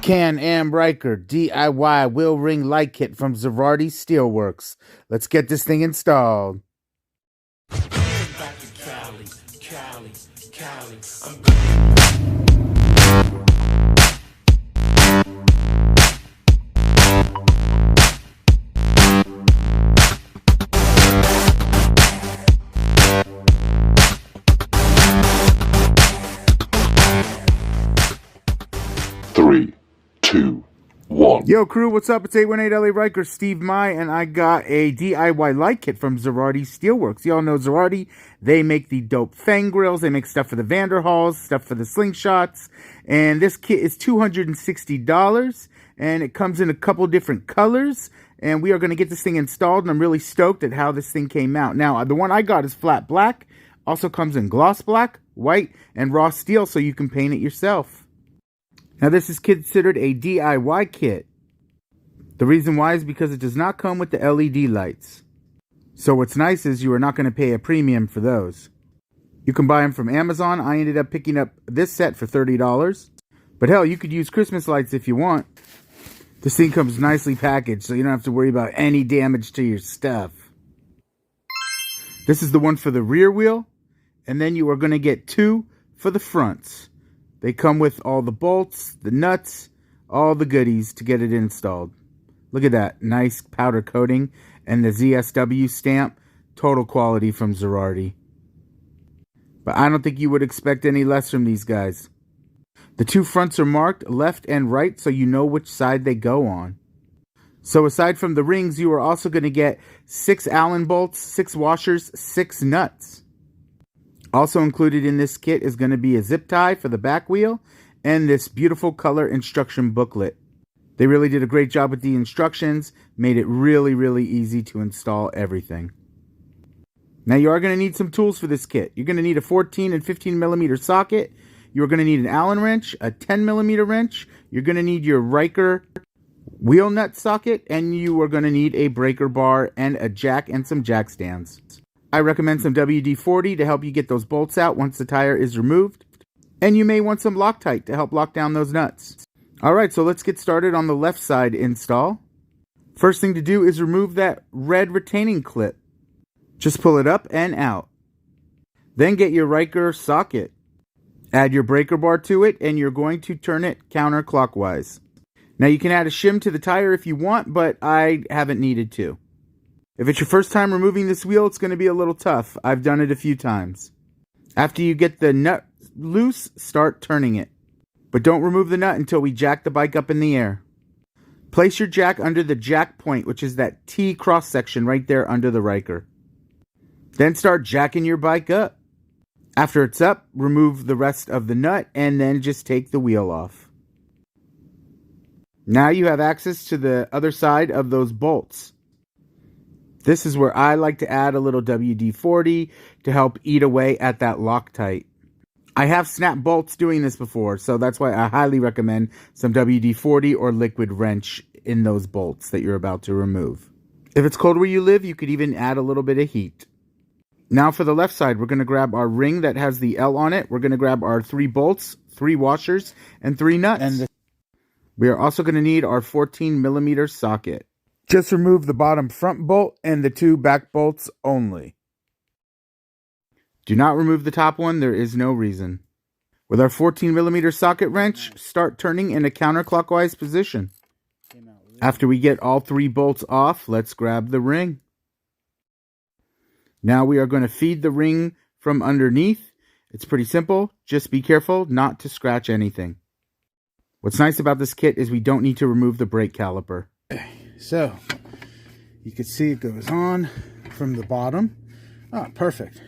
Can-Am Ryker DIY wheel ring light kit from Zarate Steelworks. Let's get this thing installed. Three, two, one. Yo crew, what's up? It's 818 LA Ryker, Steve Mai, and I got a DIY light kit from Zarate Steelworks. Y'all know Zarate, they make the dope fang grills, they make stuff for the Vanderhalls, stuff for the slingshots, and this kit is $260, and it comes in a couple different colors, and we are going to get this thing installed, and I'm really stoked at how this thing came out. Now, the one I got is flat black, also comes in gloss black, white, and raw steel, so you can paint it yourself. Now this is considered a DIY kit. The reason why is because it does not come with the LED lights. So what's nice is you are not going to pay a premium for those. You can buy them from Amazon. I ended up picking up this set for $30. But hell, you could use Christmas lights if you want. This thing comes nicely packaged, so you don't have to worry about any damage to your stuff. This is the one for the rear wheel. And then you are going to get two for the fronts. They come with all the bolts, the nuts, all the goodies to get it installed. Look at that. Nice powder coating and the ZSW stamp. Total quality from Zarate. But I don't think you would expect any less from these guys. The two fronts are marked left and right so you know which side they go on. So aside from the rings, you are also going to get 6 Allen bolts, 6 washers, 6 nuts. Also included in this kit is going to be a zip tie for the back wheel and this beautiful color instruction booklet. They really did a great job with the instructions, made it really, really easy to install everything. Now you are going to need some tools for this kit. You're going to need a 14 and 15 millimeter socket. You're going to need an Allen wrench, a 10 millimeter wrench. You're going to need your Ryker wheel nut socket, and you are going to need a breaker bar and a jack and some jack stands. I recommend some WD-40 to help you get those bolts out once the tire is removed. And you may want some Loctite to help lock down those nuts. Alright, so let's get started on the left side install. First thing to do is remove that red retaining clip. Just pull it up and out. Then get your Ryker socket. Add your breaker bar to it, and you're going to turn it counterclockwise. Now you can add a shim to the tire if you want, but I haven't needed to. If it's your first time removing this wheel, it's going to be a little tough. I've done it a few times. After you get the nut loose, start turning it. But don't remove the nut until we jack the bike up in the air. Place your jack under the jack point, which is that T cross section right there under the Ryker. Then start jacking your bike up. After it's up, remove the rest of the nut and then just take the wheel off. Now you have access to the other side of those bolts. This is where I like to add a little WD-40 to help eat away at that Loctite. I have snapped bolts doing this before, so that's why I highly recommend some WD-40 or liquid wrench in those bolts that you're about to remove. If it's cold where you live, you could even add a little bit of heat. Now for the left side, we're going to grab our ring that has the L on it. We're going to grab our 3 bolts, 3 washers, and 3 nuts. We are also going to need our 14 millimeter socket. Just remove the bottom front bolt and the 2 back bolts only. Do not remove the top one, there is no reason. With our 14 millimeter socket wrench, start turning in a counterclockwise position. After we get all 3 bolts off, let's grab the ring. Now we are going to feed the ring from underneath. It's pretty simple, just be careful not to scratch anything. What's nice about this kit is we don't need to remove the brake caliper. So, you can see it goes on from the bottom. Oh, perfect.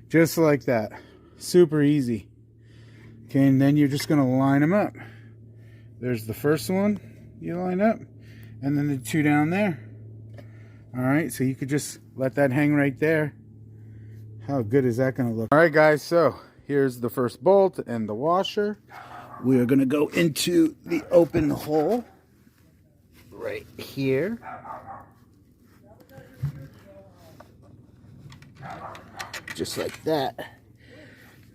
Just like that. Super easy. Okay, and then you're just going to line them up. There's the first one you line up, and then the 2 down there. Alright, so you could just let that hang right there. How good is that going to look? Alright guys, so here's the first bolt and the washer. We are going to go into the open hole right here. Just like that.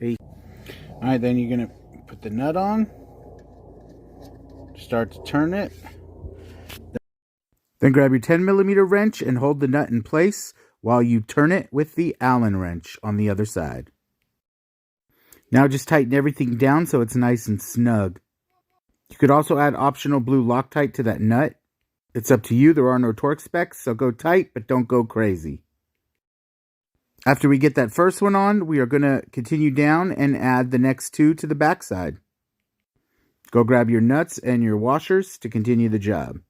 Alright, then you're going to put the nut on. Start to turn it. Then grab your 10mm wrench and hold the nut in place while you turn it with the Allen wrench on the other side. Now just tighten everything down so it's nice and snug. You could also add optional blue Loctite to that nut. It's up to you. There are no torque specs, so go tight, but don't go crazy. After we get that first one on, we are going to continue down and add the next two to the backside. Go grab your nuts and your washers to continue the job.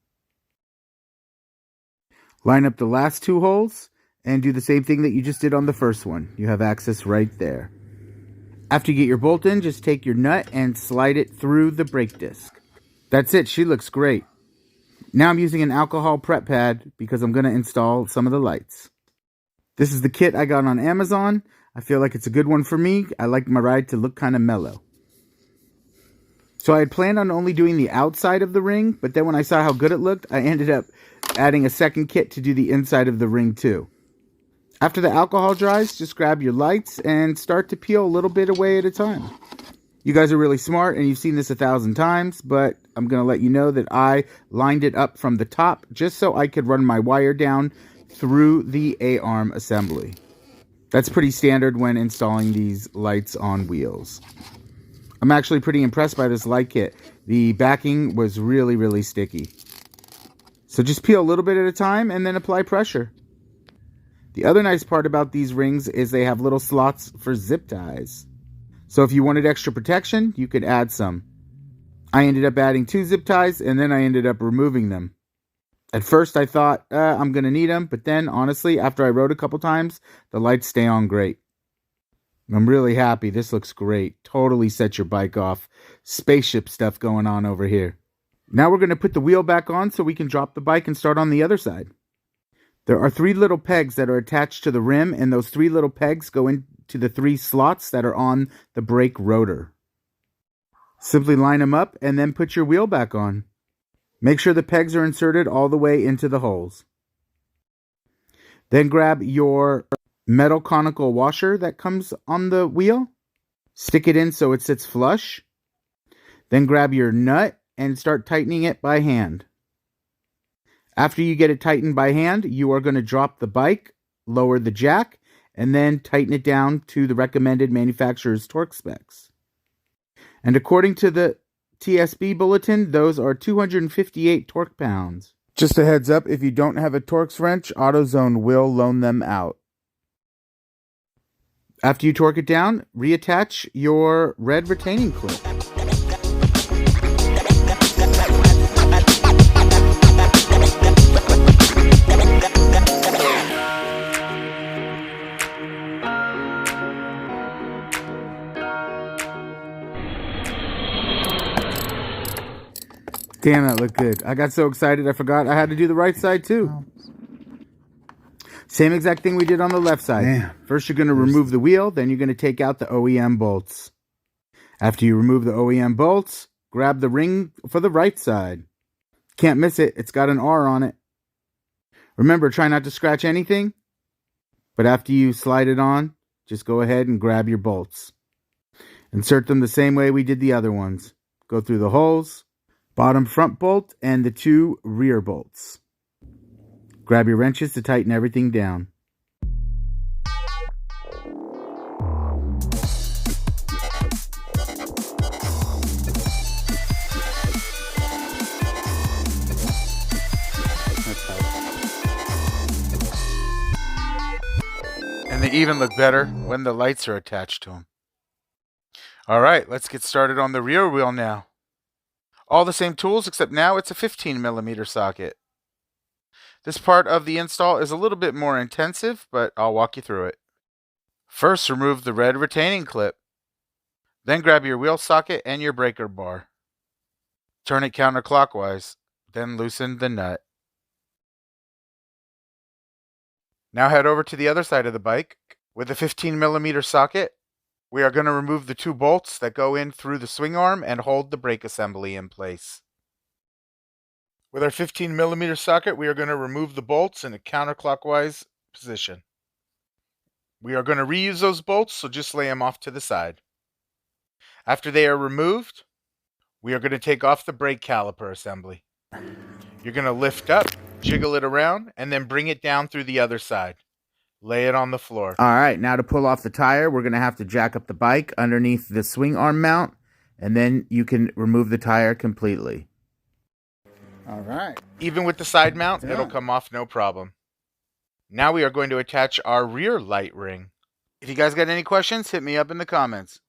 Line up the last two holes and do the same thing that you just did on the first one. You have access right there. After you get your bolt in, just take your nut and slide it through the brake disc. That's it. She looks great. Now I'm using an alcohol prep pad because I'm going to install some of the lights. This is the kit I got on Amazon. I feel like it's a good one for me. I like my ride to look kind of mellow. So I had planned on only doing the outside of the ring, but then when I saw how good it looked, I ended up adding a second kit to do the inside of the ring too. After the alcohol dries, just grab your lights and start to peel a little bit away at a time. You guys are really smart and you've seen this 1,000 times, but I'm going to let you know that I lined it up from the top just so I could run my wire down through the A-arm assembly. That's pretty standard when installing these lights on wheels. I'm actually pretty impressed by this light kit. The backing was really sticky. So just peel a little bit at a time and then apply pressure. The other nice part about these rings is they have little slots for zip ties. So if you wanted extra protection, you could add some. I ended up adding 2 zip ties and then I ended up removing them. At first I thought, I'm going to need them, but then honestly, after I rode a couple times, the lights stay on great. I'm really happy. This looks great. Totally set your bike off. Spaceship stuff going on over here. Now we're going to put the wheel back on so we can drop the bike and start on the other side. There are 3 little pegs that are attached to the rim, and those 3 little pegs go into the 3 slots that are on the brake rotor. Simply line them up and then put your wheel back on. Make sure the pegs are inserted all the way into the holes. Then grab your metal conical washer that comes on the wheel. Stick it in so it sits flush. Then grab your nut and start tightening it by hand. After you get it tightened by hand, you are going to drop the bike, lower the jack, and then tighten it down to the recommended manufacturer's torque specs. And according to the TSB bulletin, those are 258 torque pounds. Just a heads up, if you don't have a Torx wrench, AutoZone will loan them out. After you torque it down, reattach your red retaining clip. Damn, that looked good. I got so excited I forgot I had to do the right side too. Same exact thing we did on the left side. Damn. First you're going to remove the wheel, then you're going to take out the OEM bolts. After you remove the OEM bolts, grab the ring for the right side. Can't miss it, it's got an R on it. Remember, try not to scratch anything, but after you slide it on, just go ahead and grab your bolts. Insert them the same way we did the other ones. Go through the holes, bottom front bolt, and the 2 rear bolts. Grab your wrenches to tighten everything down. And they even look better when the lights are attached to them. All right, let's get started on the rear wheel now. All the same tools, except now it's a 15mm socket. This part of the install is a little bit more intensive, but I'll walk you through it. First, remove the red retaining clip. Then grab your wheel socket and your breaker bar. Turn it counterclockwise, then loosen the nut. Now head over to the other side of the bike. With a 15mm socket, we are going to remove the 2 bolts that go in through the swing arm and hold the brake assembly in place. With our 15mm socket, we are going to remove the bolts in a counterclockwise position. We are going to reuse those bolts, so just lay them off to the side. After they are removed, we are going to take off the brake caliper assembly. You're going to lift up, jiggle it around, and then bring it down through the other side. Lay it on the floor. All right, now to pull off the tire, we're going to have to jack up the bike underneath the swing arm mount, and then you can remove the tire completely. All right. Even with the side mount, it'll come off no problem. Now we are going to attach our rear light ring. If you guys got any questions, hit me up in the comments.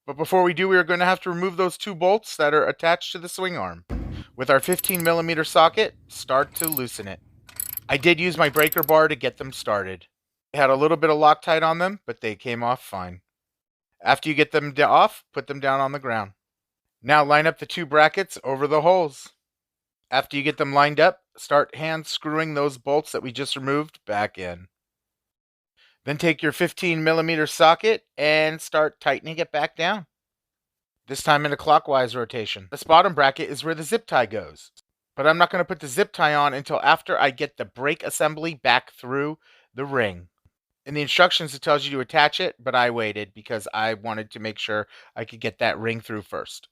But before we do, we are going to have to remove those 2 bolts that are attached to the swing arm. With our 15mm socket, start to loosen it. I did use my breaker bar to get them started. It had a little bit of Loctite on them, but they came off fine. After you get them off, put them down on the ground. Now line up the 2 brackets over the holes. After you get them lined up, start hand screwing those bolts that we just removed back in. Then take your 15mm socket and start tightening it back down. This time in a clockwise rotation. This bottom bracket is where the zip tie goes. But I'm not going to put the zip tie on until after I get the brake assembly back through the ring. In the instructions, it tells you to attach it, but I waited because I wanted to make sure I could get that ring through first.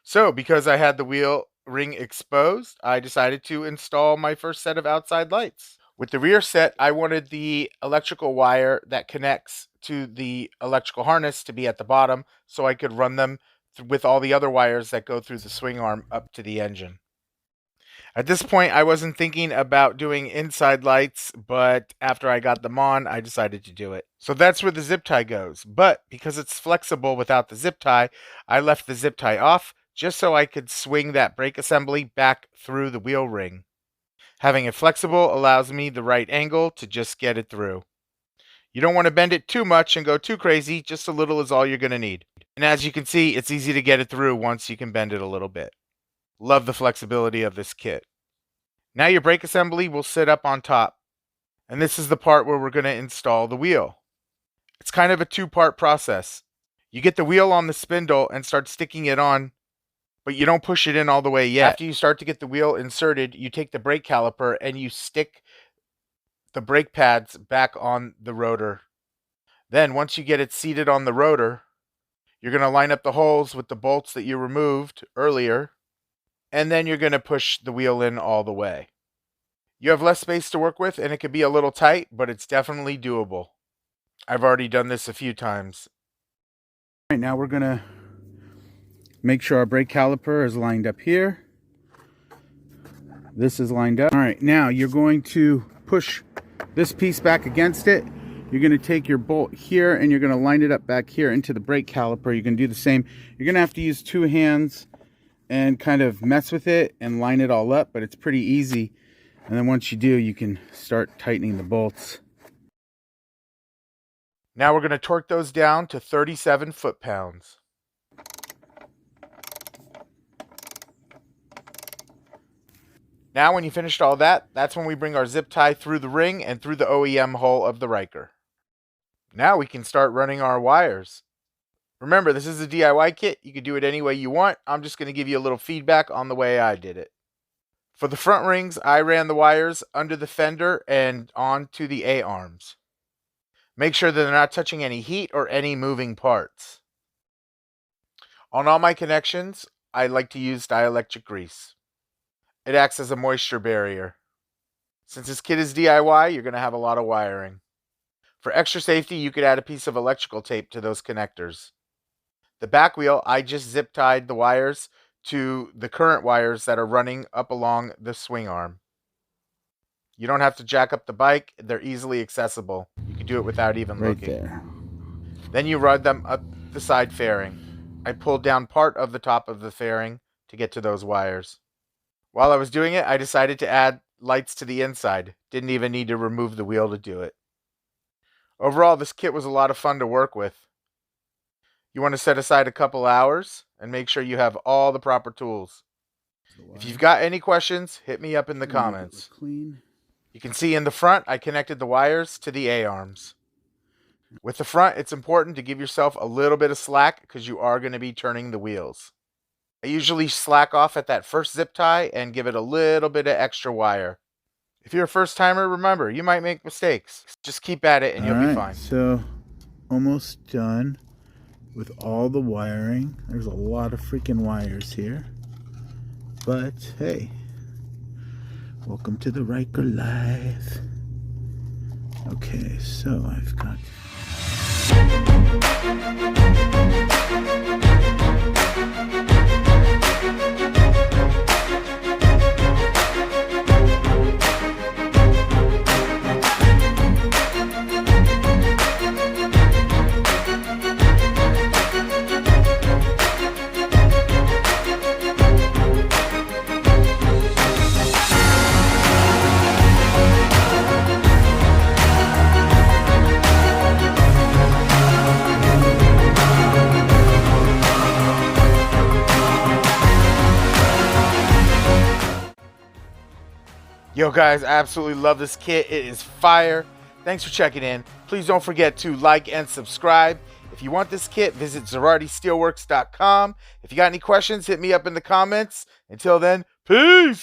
So, because I had the wheel ring exposed, I decided to install my first set of outside lights. With the rear set, I wanted the electrical wire that connects to the electrical harness to be at the bottom so I could run them with all the other wires that go through the swing arm up to the engine. At this point, I wasn't thinking about doing inside lights, but after I got them on, I decided to do it. So that's where the zip tie goes. But because it's flexible without the zip tie, I left the zip tie off just so I could swing that brake assembly back through the wheel ring. Having it flexible allows me the right angle to just get it through. You don't want to bend it too much and go too crazy, just a little is all you're going to need. And as you can see, it's easy to get it through once you can bend it a little bit. Love the flexibility of this kit. Now your brake assembly will sit up on top. And this is the part where we're going to install the wheel. It's kind of a 2-part process. You get the wheel on the spindle and start sticking it on, but you don't push it in all the way yet. After you start to get the wheel inserted, you take the brake caliper and you stick the brake pads back on the rotor. Then once you get it seated on the rotor, you're going to line up the holes with the bolts that you removed earlier, and then you're going to push the wheel in all the way. You have less space to work with, and it could be a little tight, but it's definitely doable. I've already done this a few times. All right, now we're going to make sure our brake caliper is lined up here. This is lined up. All right, now you're going to push this piece back against it. You're going to take your bolt here and you're going to line it up back here into the brake caliper. You can do the same. You're going to have to use 2 hands and kind of mess with it and line it all up, but it's pretty easy. And then once you do, you can start tightening the bolts. Now we're going to torque those down to 37 foot-pounds. Now when you finished all that, that's when we bring our zip tie through the ring and through the OEM hull of the Ryker. Now we can start running our wires. Remember, this is a DIY kit. You can do it any way you want. I'm just going to give you a little feedback on the way I did it. For the front rings, I ran the wires under the fender and onto the A-arms. Make sure that they're not touching any heat or any moving parts. On all my connections, I like to use dielectric grease. It acts as a moisture barrier. Since this kit is DIY, you're going to have a lot of wiring. For extra safety, you could add a piece of electrical tape to those connectors. The back wheel, I just zip tied the wires to the current wires that are running up along the swing arm. You don't have to jack up the bike. They're easily accessible. You can do it without even looking. There. Then you run them up the side fairing. I pulled down part of the top of the fairing to get to those wires. While I was doing it, I decided to add lights to the inside. Didn't even need to remove the wheel to do it. Overall, this kit was a lot of fun to work with. You want to set aside a couple hours and make sure you have all the proper tools. If you've got any questions, hit me up in the comments. You can see in the front, I connected the wires to the A-arms. With the front, it's important to give yourself a little bit of slack because you are going to be turning the wheels. I usually slack off at that first zip tie and give it a little bit of extra wire. If you're a first timer, remember, you might make mistakes. Just keep at it and you'll be fine. So, almost done. with all the wiring. There's a lot of freaking wires here. But hey, welcome to the Ryker Live. Okay, so I've got... Yo guys, I absolutely love this kit. It is fire. Thanks for checking in. Please don't forget to like and subscribe. If you want this kit, visit ZarateSteelworks.com. If you got any questions, hit me up in the comments. Until then, peace!